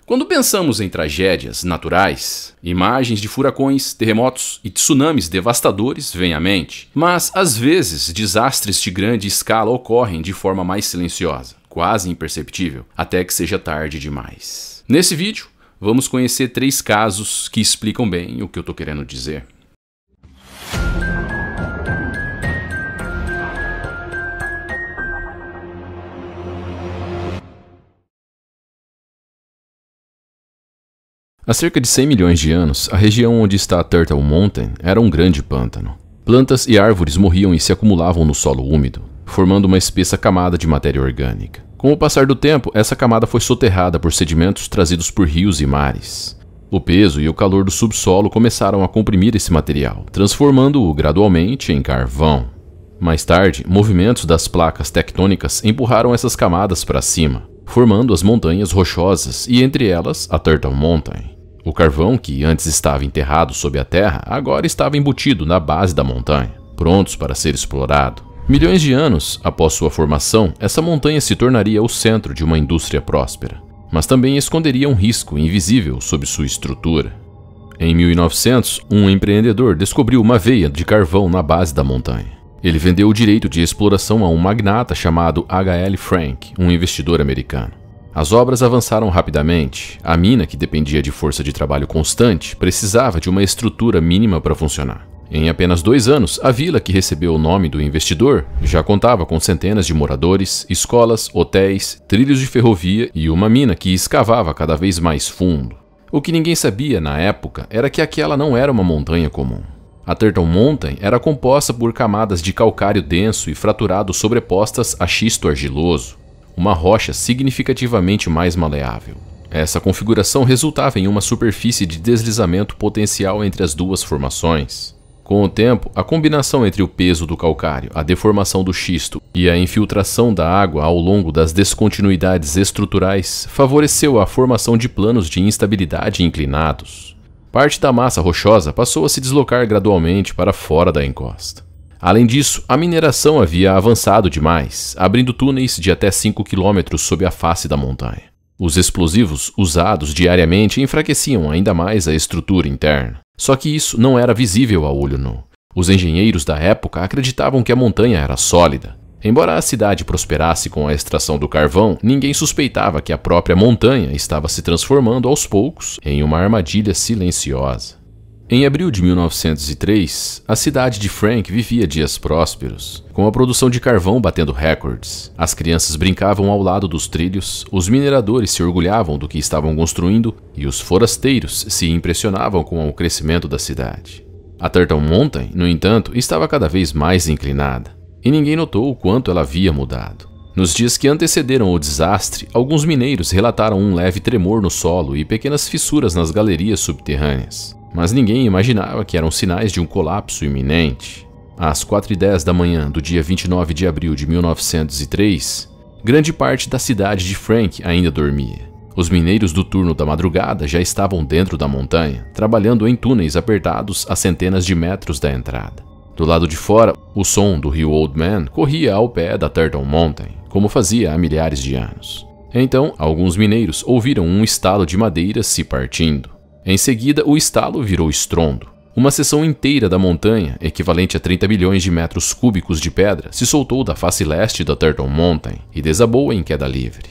Quando pensamos em tragédias naturais, imagens de furacões, terremotos e tsunamis devastadores vêm à mente. Mas, às vezes, desastres de grande escala ocorrem de forma mais silenciosa, quase imperceptível, até que seja tarde demais. Nesse vídeo, vamos conhecer 3 casos que explicam bem o que eu estou querendo dizer. Há cerca de 100 milhões de anos, a região onde está a Turtle Mountain era um grande pântano. Plantas e árvores morriam e se acumulavam no solo úmido, formando uma espessa camada de matéria orgânica. Com o passar do tempo, essa camada foi soterrada por sedimentos trazidos por rios e mares. O peso e o calor do subsolo começaram a comprimir esse material, transformando-o gradualmente em carvão. Mais tarde, movimentos das placas tectônicas empurraram essas camadas para cima, formando as montanhas rochosas e, entre elas, a Turtle Mountain. O carvão, que antes estava enterrado sob a terra, agora estava embutido na base da montanha, prontos para ser explorado. Milhões de anos após sua formação, essa montanha se tornaria o centro de uma indústria próspera, mas também esconderia um risco invisível sob sua estrutura. Em 1900, um empreendedor descobriu uma veia de carvão na base da montanha. Ele vendeu o direito de exploração a um magnata chamado H.L. Frank, um investidor americano. As obras avançaram rapidamente. A mina, que dependia de força de trabalho constante, precisava de uma estrutura mínima para funcionar. Em apenas 2 anos, a vila que recebeu o nome do investidor já contava com centenas de moradores, escolas, hotéis, trilhos de ferrovia e uma mina que escavava cada vez mais fundo. O que ninguém sabia na época era que aquela não era uma montanha comum. A Turtle Mountain era composta por camadas de calcário denso e fraturado sobrepostas a xisto argiloso, uma rocha significativamente mais maleável. Essa configuração resultava em uma superfície de deslizamento potencial entre as duas formações. Com o tempo, a combinação entre o peso do calcário, a deformação do xisto e a infiltração da água ao longo das descontinuidades estruturais favoreceu a formação de planos de instabilidade inclinados. Parte da massa rochosa passou a se deslocar gradualmente para fora da encosta. Além disso, a mineração havia avançado demais, abrindo túneis de até 5 km sob a face da montanha. Os explosivos usados diariamente enfraqueciam ainda mais a estrutura interna. Só que isso não era visível a olho nu. Os engenheiros da época acreditavam que a montanha era sólida. Embora a cidade prosperasse com a extração do carvão, ninguém suspeitava que a própria montanha estava se transformando aos poucos em uma armadilha silenciosa. Em abril de 1903, a cidade de Frank vivia dias prósperos, com a produção de carvão batendo recordes. As crianças brincavam ao lado dos trilhos, os mineradores se orgulhavam do que estavam construindo e os forasteiros se impressionavam com o crescimento da cidade. A Turtle Mountain, no entanto, estava cada vez mais inclinada, e ninguém notou o quanto ela havia mudado. Nos dias que antecederam o desastre, alguns mineiros relataram um leve tremor no solo e pequenas fissuras nas galerias subterrâneas. Mas ninguém imaginava que eram sinais de um colapso iminente. Às 4h10 da manhã do dia 29 de abril de 1903, grande parte da cidade de Frank ainda dormia. Os mineiros do turno da madrugada já estavam dentro da montanha, trabalhando em túneis apertados a centenas de metros da entrada. Do lado de fora, o som do rio Old Man corria ao pé da Turtle Mountain, como fazia há milhares de anos. Então, alguns mineiros ouviram um estalo de madeiras se partindo. Em seguida, o estalo virou estrondo. Uma seção inteira da montanha, equivalente a 30 bilhões de metros cúbicos de pedra, se soltou da face leste da Turtle Mountain e desabou em queda livre.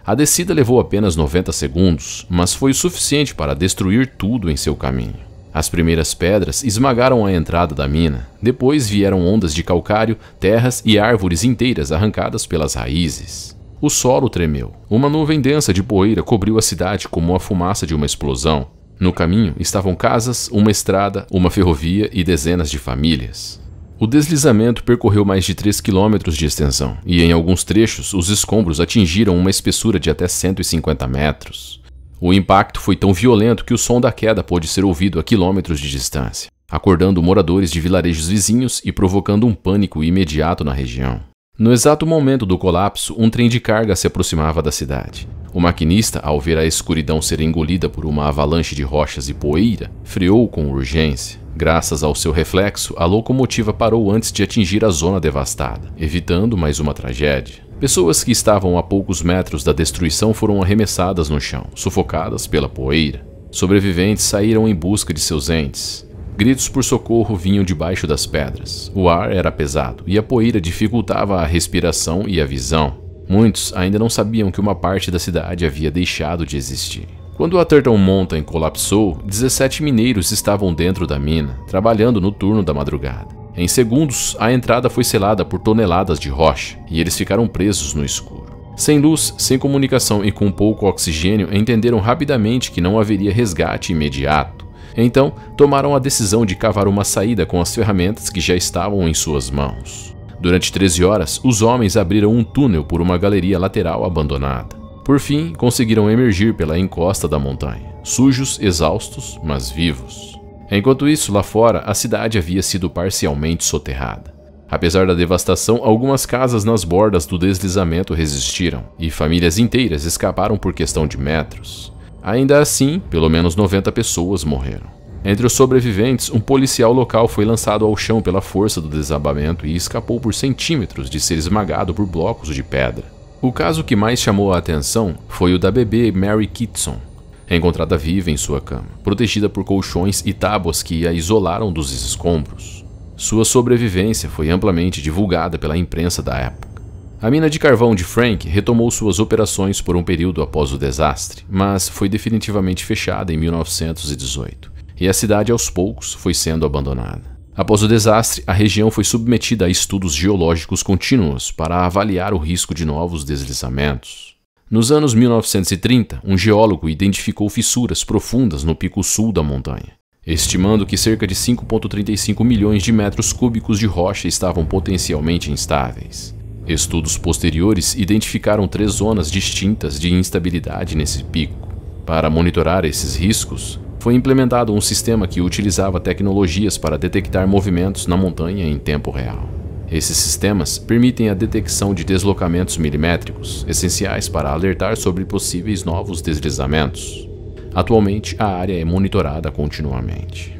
A descida levou apenas 90 segundos, mas foi o suficiente para destruir tudo em seu caminho. As primeiras pedras esmagaram a entrada da mina, depois vieram ondas de calcário, terras e árvores inteiras arrancadas pelas raízes. O solo tremeu. Uma nuvem densa de poeira cobriu a cidade como a fumaça de uma explosão. No caminho estavam casas, uma estrada, uma ferrovia e dezenas de famílias. O deslizamento percorreu mais de 3 km de extensão e, em alguns trechos, os escombros atingiram uma espessura de até 150 metros. O impacto foi tão violento que o som da queda pôde ser ouvido a quilômetros de distância, acordando moradores de vilarejos vizinhos e provocando um pânico imediato na região. No exato momento do colapso, um trem de carga se aproximava da cidade. O maquinista, ao ver a escuridão ser engolida por uma avalanche de rochas e poeira, freou com urgência. Graças ao seu reflexo, a locomotiva parou antes de atingir a zona devastada, evitando mais uma tragédia. Pessoas que estavam a poucos metros da destruição foram arremessadas no chão, sufocadas pela poeira. Sobreviventes saíram em busca de seus entes. Gritos por socorro vinham debaixo das pedras. O ar era pesado e a poeira dificultava a respiração e a visão. Muitos ainda não sabiam que uma parte da cidade havia deixado de existir. Quando a Turtle Mountain colapsou, 17 mineiros estavam dentro da mina, trabalhando no turno da madrugada. Em segundos, a entrada foi selada por toneladas de rocha e eles ficaram presos no escuro. Sem luz, sem comunicação e com pouco oxigênio, entenderam rapidamente que não haveria resgate imediato. Então, tomaram a decisão de cavar uma saída com as ferramentas que já estavam em suas mãos. Durante 13 horas, os homens abriram um túnel por uma galeria lateral abandonada. Por fim, conseguiram emergir pela encosta da montanha, sujos, exaustos, mas vivos. Enquanto isso, lá fora, a cidade havia sido parcialmente soterrada. Apesar da devastação, algumas casas nas bordas do deslizamento resistiram, e famílias inteiras escaparam por questão de metros. Ainda assim, pelo menos 90 pessoas morreram. Entre os sobreviventes, um policial local foi lançado ao chão pela força do desabamento e escapou por centímetros de ser esmagado por blocos de pedra. O caso que mais chamou a atenção foi o da bebê Mary Kitson, encontrada viva em sua cama, protegida por colchões e tábuas que a isolaram dos escombros. Sua sobrevivência foi amplamente divulgada pela imprensa da época. A mina de carvão de Frank retomou suas operações por um período após o desastre, mas foi definitivamente fechada em 1918, e a cidade aos poucos foi sendo abandonada. Após o desastre, a região foi submetida a estudos geológicos contínuos para avaliar o risco de novos deslizamentos. Nos anos 1930, um geólogo identificou fissuras profundas no pico sul da montanha, estimando que cerca de 5,35 milhões de metros cúbicos de rocha estavam potencialmente instáveis. Estudos posteriores identificaram 3 zonas distintas de instabilidade nesse pico. Para monitorar esses riscos, foi implementado um sistema que utilizava tecnologias para detectar movimentos na montanha em tempo real. Esses sistemas permitem a detecção de deslocamentos milimétricos, essenciais para alertar sobre possíveis novos deslizamentos. Atualmente, a área é monitorada continuamente.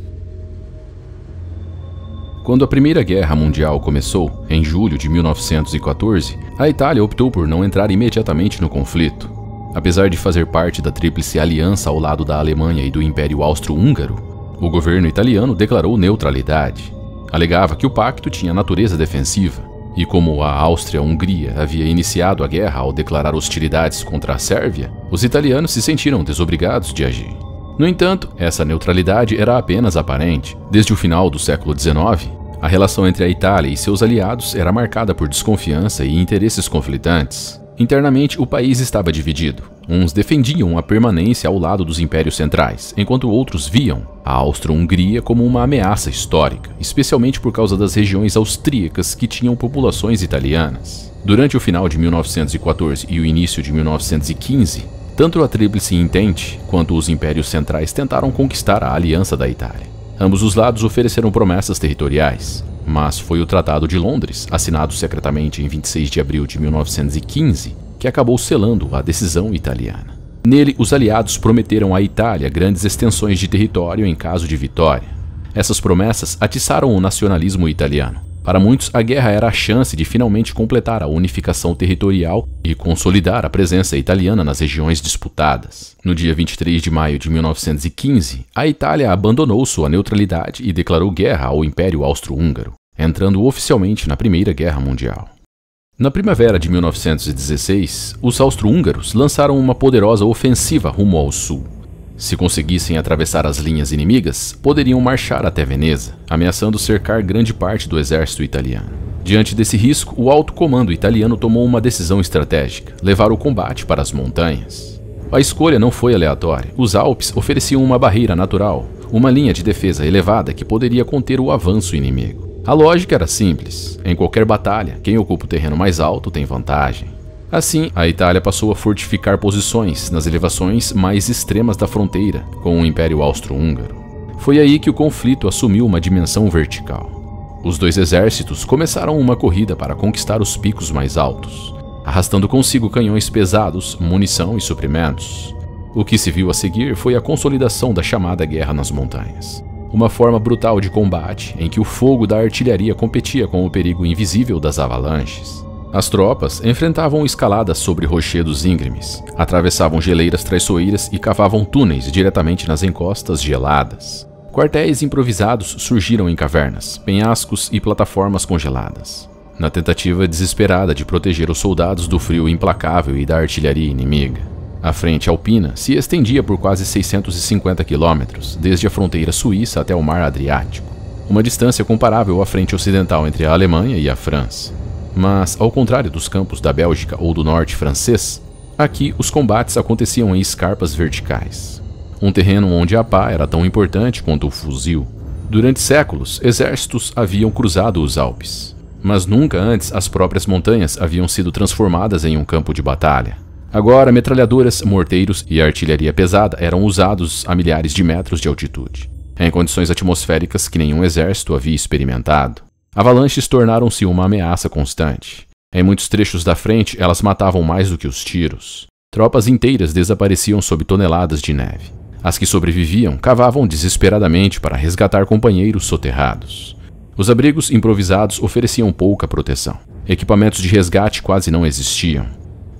Quando a Primeira Guerra Mundial começou, em julho de 1914, a Itália optou por não entrar imediatamente no conflito. Apesar de fazer parte da Tríplice Aliança ao lado da Alemanha e do Império Austro-Húngaro, o governo italiano declarou neutralidade. Alegava que o pacto tinha natureza defensiva, e como a Áustria-Hungria havia iniciado a guerra ao declarar hostilidades contra a Sérvia, os italianos se sentiram desobrigados de agir. No entanto, essa neutralidade era apenas aparente. Desde o final do século XIX, a relação entre a Itália e seus aliados era marcada por desconfiança e interesses conflitantes. Internamente, o país estava dividido. Uns defendiam a permanência ao lado dos impérios centrais, enquanto outros viam a Áustria-Hungria como uma ameaça histórica, especialmente por causa das regiões austríacas que tinham populações italianas. Durante o final de 1914 e o início de 1915, tanto a Tríplice Entente quanto os impérios centrais tentaram conquistar a aliança da Itália. Ambos os lados ofereceram promessas territoriais, mas foi o Tratado de Londres, assinado secretamente em 26 de abril de 1915, que acabou selando a decisão italiana. Nele, os aliados prometeram à Itália grandes extensões de território em caso de vitória. Essas promessas atiçaram o nacionalismo italiano. Para muitos, a guerra era a chance de finalmente completar a unificação territorial e consolidar a presença italiana nas regiões disputadas. No dia 23 de maio de 1915, a Itália abandonou sua neutralidade e declarou guerra ao Império Austro-Húngaro, entrando oficialmente na Primeira Guerra Mundial. Na primavera de 1916, os austro-húngaros lançaram uma poderosa ofensiva rumo ao sul. Se conseguissem atravessar as linhas inimigas, poderiam marchar até Veneza, ameaçando cercar grande parte do exército italiano. Diante desse risco, o alto comando italiano tomou uma decisão estratégica: levar o combate para as montanhas. A escolha não foi aleatória. Os Alpes ofereciam uma barreira natural, uma linha de defesa elevada que poderia conter o avanço inimigo. A lógica era simples: em qualquer batalha, quem ocupa o terreno mais alto tem vantagem. Assim, a Itália passou a fortificar posições nas elevações mais extremas da fronteira com o Império Austro-Húngaro. Foi aí que o conflito assumiu uma dimensão vertical. Os dois exércitos começaram uma corrida para conquistar os picos mais altos, arrastando consigo canhões pesados, munição e suprimentos. O que se viu a seguir foi a consolidação da chamada Guerra nas Montanhas. Uma forma brutal de combate em que o fogo da artilharia competia com o perigo invisível das avalanches. As tropas enfrentavam escaladas sobre rochedos íngremes, atravessavam geleiras traiçoeiras e cavavam túneis diretamente nas encostas geladas. Quartéis improvisados surgiram em cavernas, penhascos e plataformas congeladas, na tentativa desesperada de proteger os soldados do frio implacável e da artilharia inimiga. A frente alpina se estendia por quase 650 quilômetros, desde a fronteira suíça até o mar Adriático, uma distância comparável à frente ocidental entre a Alemanha e a França. Mas, ao contrário dos campos da Bélgica ou do norte francês, aqui os combates aconteciam em escarpas verticais. Um terreno onde a pá era tão importante quanto o fuzil. Durante séculos, exércitos haviam cruzado os Alpes, mas nunca antes as próprias montanhas haviam sido transformadas em um campo de batalha. Agora, metralhadoras, morteiros e artilharia pesada eram usados a milhares de metros de altitude, em condições atmosféricas que nenhum exército havia experimentado. Avalanches tornaram-se uma ameaça constante. Em muitos trechos da frente, elas matavam mais do que os tiros. Tropas inteiras desapareciam sob toneladas de neve. As que sobreviviam cavavam desesperadamente para resgatar companheiros soterrados. Os abrigos improvisados ofereciam pouca proteção. Equipamentos de resgate quase não existiam.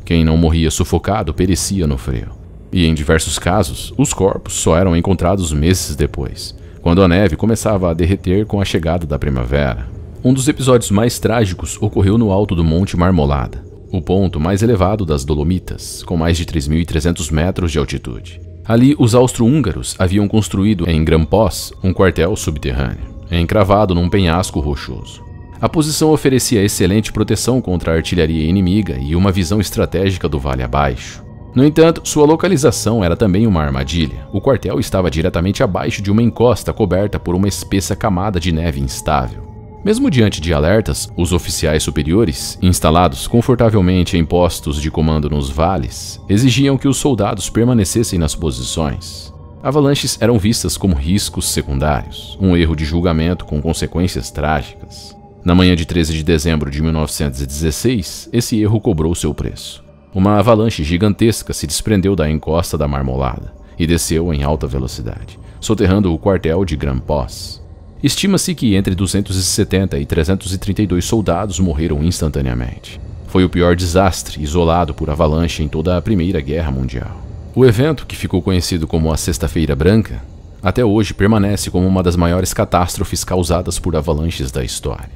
Quem não morria sufocado perecia no frio. E, em diversos casos, os corpos só eram encontrados meses depois, quando a neve começava a derreter com a chegada da primavera. Um dos episódios mais trágicos ocorreu no alto do Monte Marmolada, o ponto mais elevado das Dolomitas, com mais de 3.300 metros de altitude. Ali, os austro-húngaros haviam construído em Grampós um quartel subterrâneo, encravado num penhasco rochoso. A posição oferecia excelente proteção contra a artilharia inimiga e uma visão estratégica do vale abaixo. No entanto, sua localização era também uma armadilha. O quartel estava diretamente abaixo de uma encosta coberta por uma espessa camada de neve instável. Mesmo diante de alertas, os oficiais superiores, instalados confortavelmente em postos de comando nos vales, exigiam que os soldados permanecessem nas posições. Avalanches eram vistas como riscos secundários, um erro de julgamento com consequências trágicas. Na manhã de 13 de dezembro de 1916, esse erro cobrou seu preço. Uma avalanche gigantesca se desprendeu da encosta da Marmolada e desceu em alta velocidade, soterrando o quartel de Grampós. Estima-se que entre 270 e 332 soldados morreram instantaneamente. Foi o pior desastre isolado por avalanche em toda a Primeira Guerra Mundial. O evento, que ficou conhecido como a Sexta-feira Branca, até hoje permanece como uma das maiores catástrofes causadas por avalanches da história.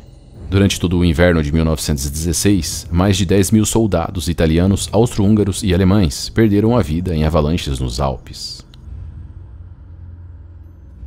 Durante todo o inverno de 1916, mais de 10.000 soldados italianos, austro-húngaros e alemães perderam a vida em avalanches nos Alpes.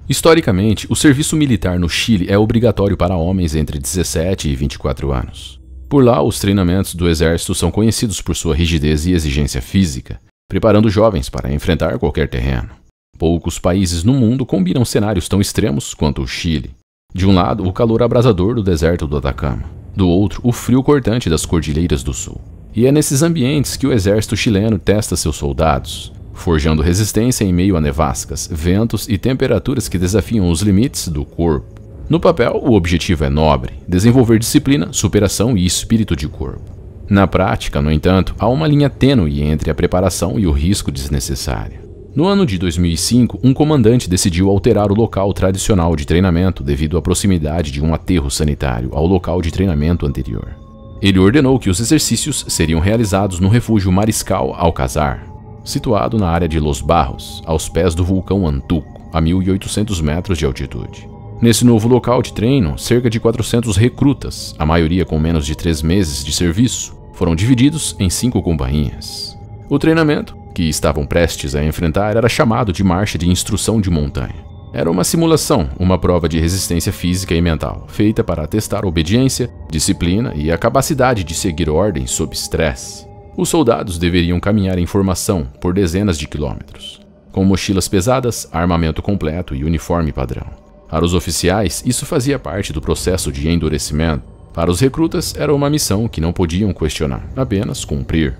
Historicamente, o serviço militar no Chile é obrigatório para homens entre 17 e 24 anos. Por lá, os treinamentos do exército são conhecidos por sua rigidez e exigência física, preparando jovens para enfrentar qualquer terreno. Poucos países no mundo combinam cenários tão extremos quanto o Chile. De um lado, o calor abrasador do deserto do Atacama. Do outro, o frio cortante das Cordilheiras do Sul. E é nesses ambientes que o exército chileno testa seus soldados, forjando resistência em meio a nevascas, ventos e temperaturas que desafiam os limites do corpo. No papel, o objetivo é nobre: desenvolver disciplina, superação e espírito de corpo. Na prática, no entanto, há uma linha tênue entre a preparação e o risco desnecessário. No ano de 2005, um comandante decidiu alterar o local tradicional de treinamento devido à proximidade de um aterro sanitário ao local de treinamento anterior. Ele ordenou que os exercícios seriam realizados no refúgio Mariscal Alcázar, situado na área de Los Barros, aos pés do vulcão Antuco, a 1.800 metros de altitude. Nesse novo local de treino, cerca de 400 recrutas, a maioria com menos de 3 meses de serviço, foram divididos em 5 companhias. O treinamento, que estavam prestes a enfrentar, era chamado de Marcha de Instrução de Montanha. Era uma simulação, uma prova de resistência física e mental, feita para testar obediência, disciplina e a capacidade de seguir ordens sob estresse. Os soldados deveriam caminhar em formação por dezenas de quilômetros, com mochilas pesadas, armamento completo e uniforme padrão. Para os oficiais, isso fazia parte do processo de endurecimento. Para os recrutas, era uma missão que não podiam questionar, apenas cumprir.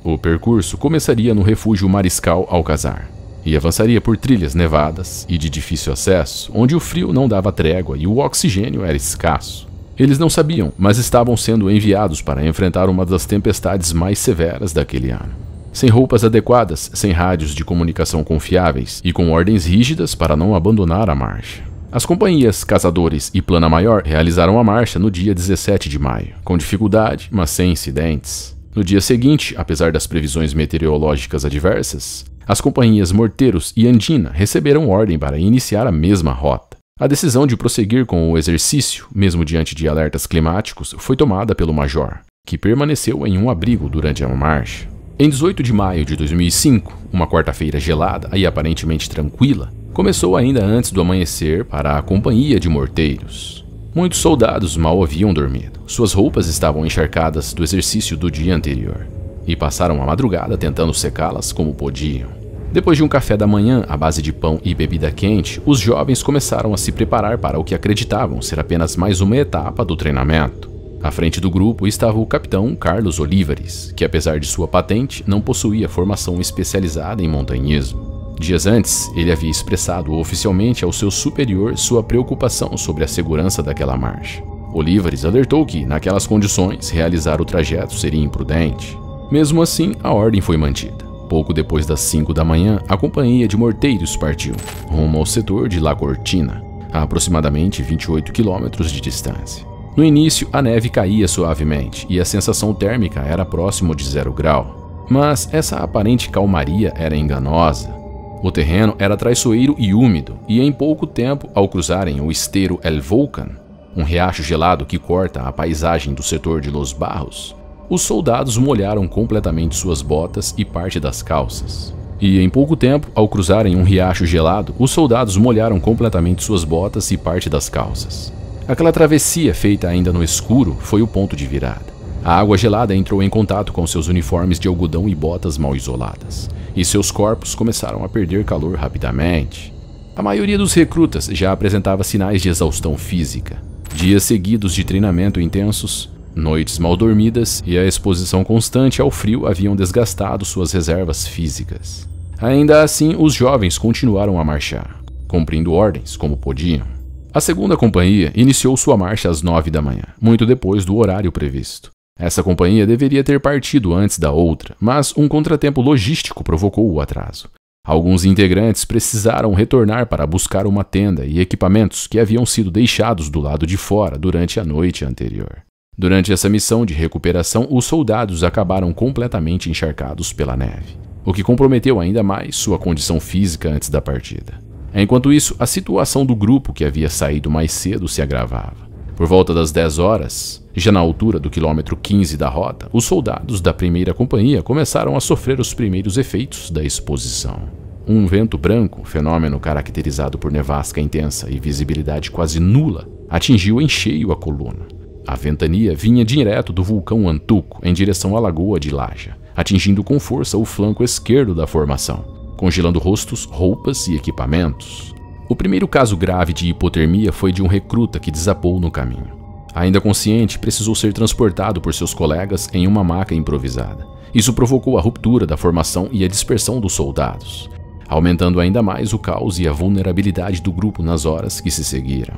O percurso começaria no refúgio Mariscal Alcázar e avançaria por trilhas nevadas e de difícil acesso, onde o frio não dava trégua e o oxigênio era escasso. Eles não sabiam, mas estavam sendo enviados para enfrentar uma das tempestades mais severas daquele ano. Sem roupas adequadas, sem rádios de comunicação confiáveis e com ordens rígidas para não abandonar a marcha. As companhias Caçadores e Plana Maior realizaram a marcha no dia 17 de maio, com dificuldade, mas sem incidentes. No dia seguinte, apesar das previsões meteorológicas adversas, as companhias Morteiros e Andina receberam ordem para iniciar a mesma rota. A decisão de prosseguir com o exercício, mesmo diante de alertas climáticos, foi tomada pelo Major, que permaneceu em um abrigo durante a marcha. Em 18 de maio de 2005, uma quarta-feira gelada e aparentemente tranquila, começou ainda antes do amanhecer para a companhia de morteiros. Muitos soldados mal haviam dormido. Suas roupas estavam encharcadas do exercício do dia anterior e passaram a madrugada tentando secá-las como podiam. Depois de um café da manhã à base de pão e bebida quente, os jovens começaram a se preparar para o que acreditavam ser apenas mais uma etapa do treinamento. À frente do grupo estava o capitão Carlos Olivares, que apesar de sua patente, não possuía formação especializada em montanhismo. Dias antes, ele havia expressado oficialmente ao seu superior sua preocupação sobre a segurança daquela marcha. Olivares alertou que, naquelas condições, realizar o trajeto seria imprudente. Mesmo assim, a ordem foi mantida. Pouco depois das 5 da manhã, a companhia de morteiros partiu, rumo ao setor de La Cortina, a aproximadamente 28 quilômetros de distância. No início, a neve caía suavemente e a sensação térmica era próximo de 0 grau. Mas essa aparente calmaria era enganosa. O terreno era traiçoeiro e úmido, e em pouco tempo, ao cruzarem o esteiro El Volcan, um riacho gelado que corta a paisagem do setor de Los Barros, os soldados molharam completamente suas botas e parte das calças. E em pouco tempo, ao cruzarem um riacho gelado, os soldados molharam completamente suas botas e parte das calças. Aquela travessia feita ainda no escuro foi o ponto de virada. A água gelada entrou em contato com seus uniformes de algodão e botas mal isoladas, e seus corpos começaram a perder calor rapidamente. A maioria dos recrutas já apresentava sinais de exaustão física. Dias seguidos de treinamento intensos, noites mal dormidas e a exposição constante ao frio haviam desgastado suas reservas físicas. Ainda assim, os jovens continuaram a marchar, cumprindo ordens como podiam. A segunda companhia iniciou sua marcha às 9 da manhã, muito depois do horário previsto. Essa companhia deveria ter partido antes da outra, mas um contratempo logístico provocou o atraso. Alguns integrantes precisaram retornar para buscar uma tenda e equipamentos que haviam sido deixados do lado de fora durante a noite anterior. Durante essa missão de recuperação, os soldados acabaram completamente encharcados pela neve, o que comprometeu ainda mais sua condição física antes da partida. Enquanto isso, a situação do grupo que havia saído mais cedo se agravava. Por volta das 10 horas, já na altura do quilômetro 15 da rota, os soldados da primeira companhia começaram a sofrer os primeiros efeitos da exposição. Um vento branco, fenômeno caracterizado por nevasca intensa e visibilidade quase nula, atingiu em cheio a coluna. A ventania vinha direto do vulcão Antuco em direção à lagoa de Laja, atingindo com força o flanco esquerdo da formação, congelando rostos, roupas e equipamentos. O primeiro caso grave de hipotermia foi de um recruta que desabou no caminho. Ainda consciente, precisou ser transportado por seus colegas em uma maca improvisada. Isso provocou a ruptura da formação e a dispersão dos soldados, aumentando ainda mais o caos e a vulnerabilidade do grupo nas horas que se seguiram.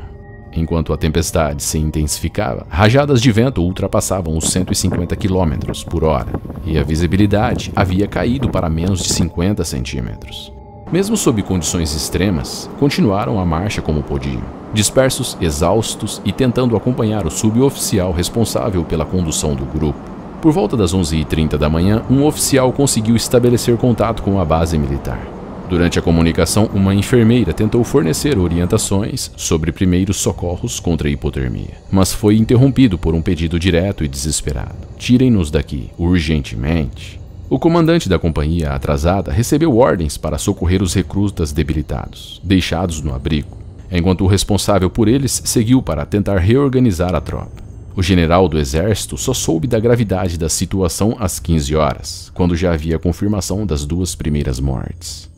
Enquanto a tempestade se intensificava, rajadas de vento ultrapassavam os 150 km por hora e a visibilidade havia caído para menos de 50 centímetros. Mesmo sob condições extremas, continuaram a marcha como podiam, dispersos, exaustos e tentando acompanhar o suboficial responsável pela condução do grupo. Por volta das 11h30 da manhã, um oficial conseguiu estabelecer contato com a base militar. Durante a comunicação, uma enfermeira tentou fornecer orientações sobre primeiros socorros contra a hipotermia, mas foi interrompido por um pedido direto e desesperado: "Tirem-nos daqui, urgentemente." O comandante da companhia atrasada recebeu ordens para socorrer os recrutas debilitados, deixados no abrigo, enquanto o responsável por eles seguiu para tentar reorganizar a tropa. O general do exército só soube da gravidade da situação às 15 horas, quando já havia confirmação das 2 primeiras mortes.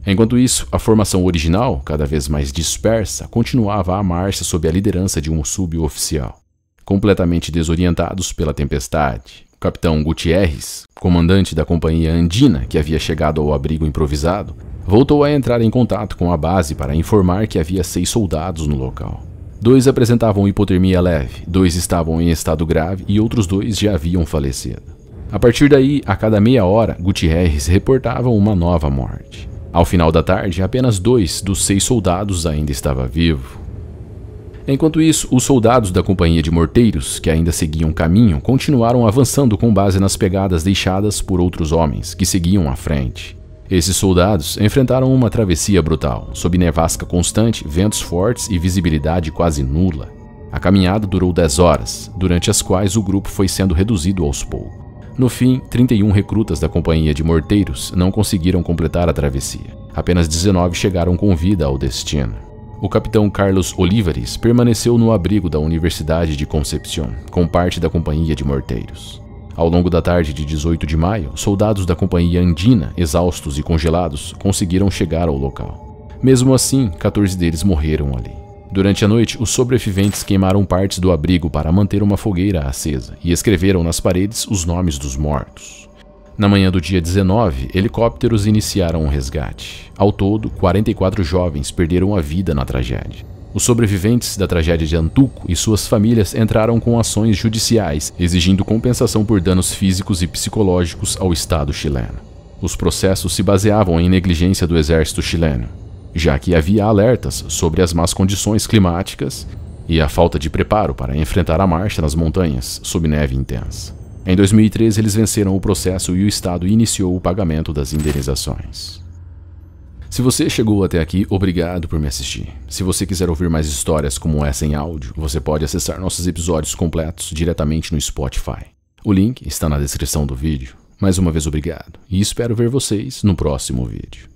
Enquanto isso, a formação original, cada vez mais dispersa, continuava a marcha sob a liderança de um suboficial. Completamente desorientados pela tempestade, o capitão Gutierrez, comandante da companhia Andina, que havia chegado ao abrigo improvisado, voltou a entrar em contato com a base para informar que havia 6 soldados no local. 2 apresentavam hipotermia leve, 2 estavam em estado grave e outros 2 já haviam falecido. A partir daí, a cada meia hora, Gutierrez reportava uma nova morte. Ao final da tarde, apenas 2 dos 6 soldados ainda estavam vivos. Enquanto isso, os soldados da companhia de morteiros, que ainda seguiam caminho, continuaram avançando com base nas pegadas deixadas por outros homens, que seguiam à frente. Esses soldados enfrentaram uma travessia brutal, sob nevasca constante, ventos fortes e visibilidade quase nula. A caminhada durou 10 horas, durante as quais o grupo foi sendo reduzido aos poucos. No fim, 31 recrutas da companhia de morteiros não conseguiram completar a travessia. Apenas 19 chegaram com vida ao destino. O capitão Carlos Olivares permaneceu no abrigo da Universidade de Concepción, com parte da companhia de morteiros. Ao longo da tarde de 18 de maio, soldados da companhia andina, exaustos e congelados, conseguiram chegar ao local. Mesmo assim, 14 deles morreram ali. Durante a noite, os sobreviventes queimaram partes do abrigo para manter uma fogueira acesa e escreveram nas paredes os nomes dos mortos. Na manhã do dia 19, helicópteros iniciaram o resgate. Ao todo, 44 jovens perderam a vida na tragédia. Os sobreviventes da tragédia de Antuco e suas famílias entraram com ações judiciais, exigindo compensação por danos físicos e psicológicos ao Estado chileno. Os processos se baseavam em negligência do exército chileno, já que havia alertas sobre as más condições climáticas e a falta de preparo para enfrentar a marcha nas montanhas sob neve intensa. Em 2013, eles venceram o processo e o Estado iniciou o pagamento das indenizações. Se você chegou até aqui, obrigado por me assistir. Se você quiser ouvir mais histórias como essa em áudio, você pode acessar nossos episódios completos diretamente no Spotify. O link está na descrição do vídeo. Mais uma vez, obrigado e espero ver vocês no próximo vídeo.